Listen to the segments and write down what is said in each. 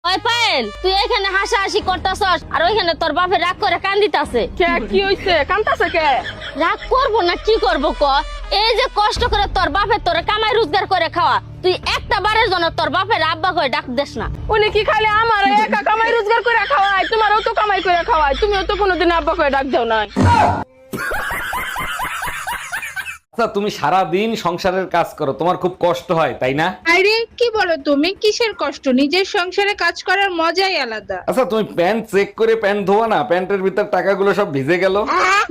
ওই পায়েল, তুই এখানে হাসাহাসি করতাছস আর ওইখানে তোর বাপে রাগ করে কান্দিতাছে। কে কি হইছে? কান্তাছে কে? রাগ করবো না কি করবো ক? এই যে কষ্ট করে তোর বাপে তোরে কামাই রোজগার করে খাওয়া, তুই একটা বারের জন্য তোর বাপের আব্বা করে ডাক দেস না। উনি কি খালি আমার একা কামাই রোজগার করে খাওয়ায়? তোমারও তো কামাই করে খাওয়ায়, তুমিও তো কোনোদিন আব্বা করে ডাক দাও না। আচ্ছা, তুমি সারা দিন সংসারের কাজ করো, তোমার খুব কষ্ট হয় তাই না? আরে কি বলো তুমি? কিসের কষ্ট? নিজের সংসারে কাজ করার মজাই আলাদা। আচ্ছা, তুমি প্যান্ট চেক করে প্যান্ট ধোয়া না, প্যান্টের ভিতর টাকাগুলো সব ভিজে গেল।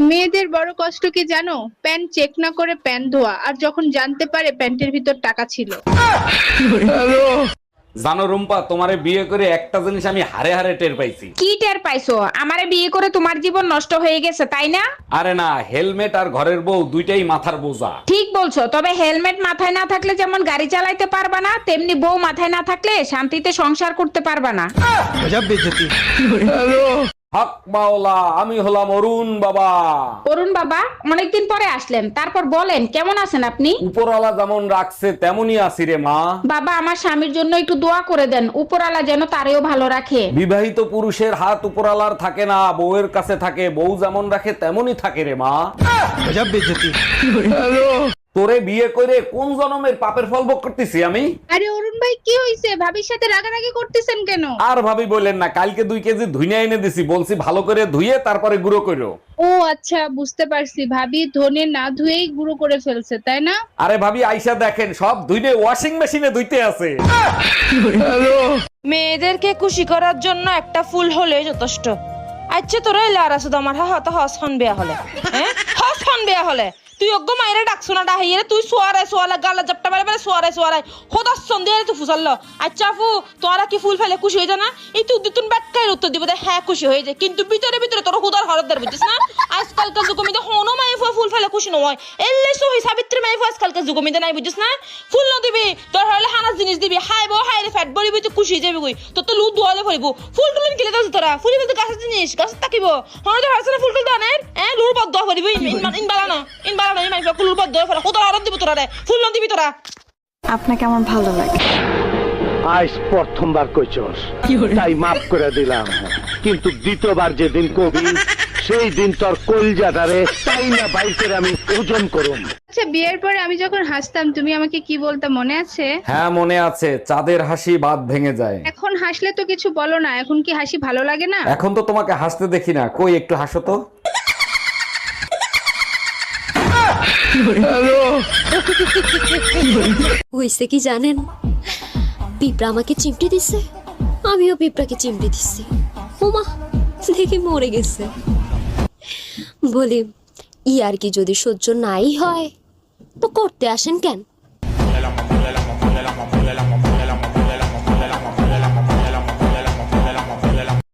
মেয়েদের বড় কষ্ট কি জানো? প্যান্ট চেক না করে প্যান্ট ধোয়া, আর যখন জানতে পারে প্যান্টের ভিতর টাকা ছিল। জানো রুম্পা, তোমারে বিয়ে করে একটা জিনিস আমি হারে হারে টের পাইছি। কি টের পাইছো? আমারে বিয়ে করে তোমার জীবন নষ্ট হয়ে গেছে তাই না? আরে না, হেলমেট আর ঘরের বউ দুইটাই মাথার বোঝা। ঠিক বলছো, তবে হেলমেট মাথায় না থাকলে যেমন গাড়ি চালাইতে পারবা না, তেমনি বউ মাথায় না থাকলে শান্তিতে সংসার করতে পারবা না। হক মাওলা, আমি হলাম অরুণ বাবা। অরুণ বাবা, অনেকদিন পরে আসলেন, তারপর বলেন কেমন আছেন আপনি? উপরওয়ালা যেমন রাখছে তেমনই আছি রে মা। বাবা, আমার স্বামীর জন্য একটু দোয়া করে দেন, উপরওয়ালা যেন তারেও ভালো রাখে। বিবাহিত পুরুষের হাত উপরওয়ালার থাকে না, বউয়ের কাছে থাকে। বউ যেমন রাখে তেমনই থাকে রে মা। তোরে বিয়ে করে কোন জন্মের পাপের ফল ভোগ করতেছি আমি? আরে অরুণ ভাই, কি হইছে? ভাবির সাথে রাগারাগি করতেছেন কেন? আর ভাবি বলেন না, কালকে 2 কেজি ধুইনা এনে দিছি, বলছি ভালো করে ধুইয়ে তারপরে গুঁড়ো করো। ও আচ্ছা, বুঝতে পারছি। ভাবি ধনে না ধুয়েই গুঁড়ো করে ফেলছে, তাই না? আরে ভাবি আইসা দেখেন, সব ধুইনে ওয়াশিং মেশিনে ধুইতে আছে। মেয়েদেরকে খুশি করার জন্য একটা ফুল হলে যথেষ্ট। আচ্ছা তোরা লার আছে তো আমার হা তো হসন বেয়া হলে, হ্যাঁ হসন বেয়া হলে তুই অজ্ঞ মাইরে ডাকছো না ডাহিয়ে তুই সোয়ারে গালা জাপটা বেড়ে বেড়ে সোয়ারে হদাসন দিয়ে তুই ফুসাল্লো। আচ্ছা আপু, তোরা কি ফুল ফেলে খুশি হয়ে যা না? এই তুই দুতুন ব্যাটকাই উত্তর দিব দে, হ্যাঁ খুশি হয়ে যায়, কিন্তু ভিতরে ভিতরে তোর হুদার হরদার বুঝছিস না? আজকালকার যুগমিতে হনো মাই ফুল ফেলে খুশি নয়, এলে সহি সাবিত্রী মাই আজকালকার যুগমিতে নাই বুঝছিস না? ফুল ন দিবি, তোর হলে হানাস জিনিস দিবি, হাইব হাইরে ফ্যাট বলিবি, তুই খুশি হয়ে যাবি কই, তোর তো লু দোয়ালে ফরিব। ফুল টুলুন কিলে দাও তোরা, ফুলি বলতে গাছের জিনিস গাছের তাকিব হনো তো হাসলে ফুল টুল দানের লুর বদ দোয়া করিবি। ইন বালানো মাই ফুল বদ দোয়া ফেলা হুদার হরদ দিব তোরা রে, ফুল ন দিবি তোরা। আপনাকে আমার ভালো লাগে। আজ প্রথমবার কইছস, তাই মাফ করে দিলাম, কিন্তু দ্বিতীয়বার যেদিন কবি সেই দিন তোর কলজাটারে তাই না বাইকের আমি ওজন করুম। আচ্ছা, বিয়ের পরে আমি যখন হাসতাম তুমি আমাকে কি বলতে মনে আছে? হ্যাঁ মনে আছে, চাঁদের হাসি বাদ ভেঙে যায়। এখন হাসলে তো কিছু বলো না, এখন কি হাসি ভালো লাগে না? এখন তো তোমাকে হাসতে দেখি না, কই একটু হাসো তো। হইছে কি জানেন, পিঁপড়া আমাকে চিমটি দিছে, আমিও পিঁপড়াকে চিমটি দিচ্ছি। ওমা, দেখি মরে গেছে। বলি, ই আর কি যদি সহ্য নাই হয় তো করতে আসেন কেন?